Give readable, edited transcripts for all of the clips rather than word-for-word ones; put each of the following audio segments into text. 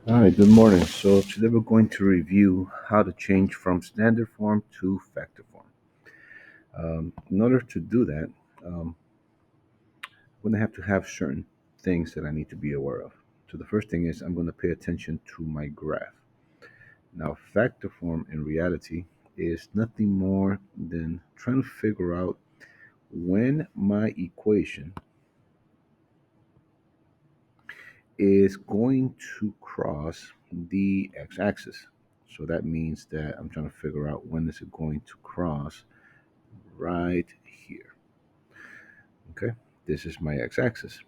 Hi, good morning. So today we're going to review how to change from standard form to factor form. In order to do that, I'm going to have certain things that I need to be aware of. So the first thing is I'm going to pay attention to my graph. Now, factor form in reality is nothing more than trying to figure out when my equation is going to cross the x-axis. So that means that I'm trying to figure out when is it going to cross right here. Okay, this is my x-axis.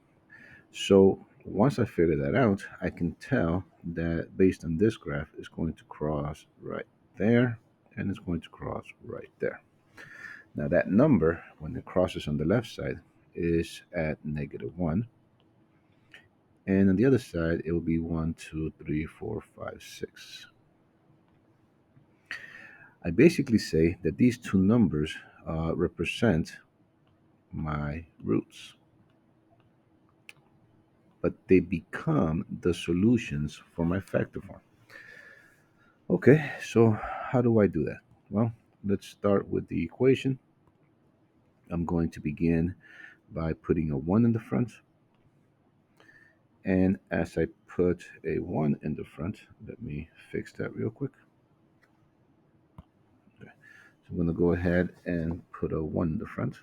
So once I figure that out, I can tell that based on this graph, it's going to cross right there and it's going to cross right there. Now that number, when it crosses on the left side, is at -1, and on the other side, it will be 1, 2, 3, 4, 5, 6. I basically say that these two numbers represent my roots, but they become the solutions for my factor form. Okay, so how do I do that? Well, let's start with the equation. I'm going to begin by putting a 1 in the front. And as I put a 1 in the front, let me fix that real quick. Okay. So I'm going to go ahead and put a 1 in the front.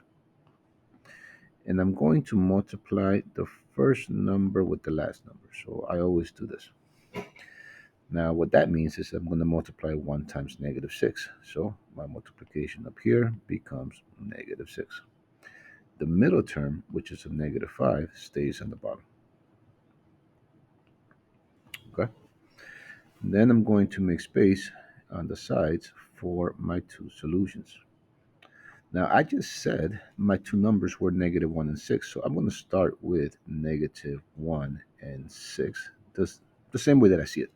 And I'm going to multiply the first number with the last number. So I always do this. Now, what that means is I'm going to multiply 1 times -6. So my multiplication up here becomes -6. The middle term, which is a -5, stays on the bottom. Okay. Then I'm going to make space on the sides for my two solutions. Now, I just said my two numbers were -1 and 6, so I'm going to start with -1 and 6, the same way that I see it.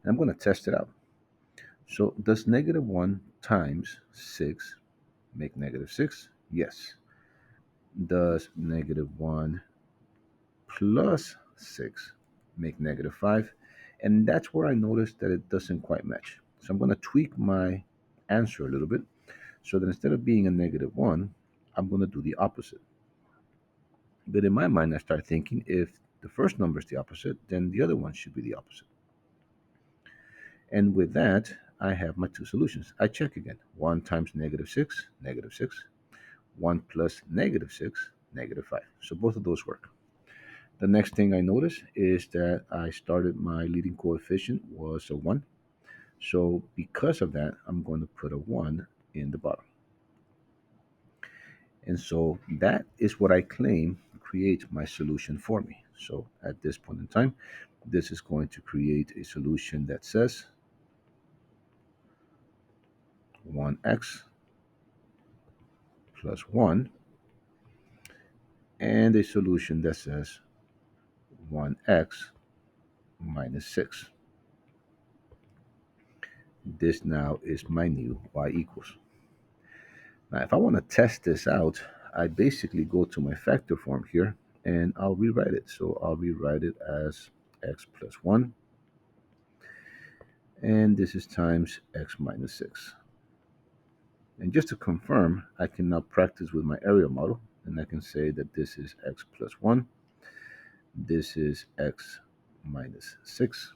And I'm going to test it out. So, does -1 times 6 make -6? Yes. Does -1 plus 6 make -5? And that's where I noticed that it doesn't quite match. So I'm going to tweak my answer a little bit so that instead of being a -1, I'm going to do the opposite. But in my mind, I start thinking if the first number is the opposite, then the other one should be the opposite. And with that, I have my two solutions. I check again. 1 times -6, -6. 1 plus -6, -5. So both of those work. The next thing I notice is that I started my leading coefficient was a 1. So because of that, I'm going to put a 1 in the bottom. And so that is what I claim creates my solution for me. So at this point in time, this is going to create a solution that says 1x plus 1 and a solution that says 1x minus 6. This now is my new y equals. Now, if I want to test this out, I basically go to my factor form here and I'll rewrite it. So I'll rewrite it as x plus 1, and this is times x minus 6. And just to confirm, I can now practice with my area model, and I can say that this is x plus 1, this is x minus 6,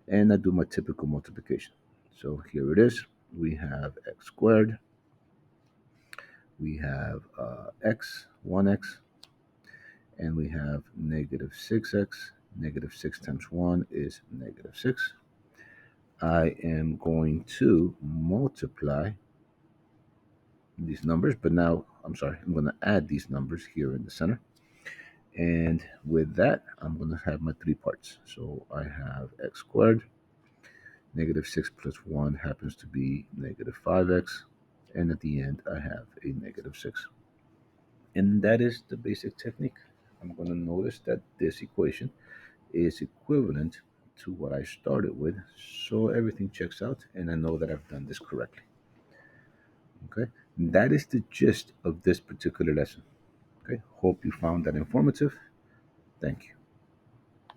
and I do my typical multiplication. So here it is. We have x squared, we have x, 1x, and we have -6x. -6 times 1 is -6. I am going to multiply these numbers, but now, I'm sorry, I'm going to add these numbers here in the center. And with that, I'm going to have my three parts. So I have x squared, -6 plus 1 happens to be -5x, and at the end, I have a -6. And that is the basic technique. I'm going to notice that this equation is equivalent to what I started with, so everything checks out, and I know that I've done this correctly. Okay, that is the gist of this particular lesson. Okay, hope you found that informative. Thank you.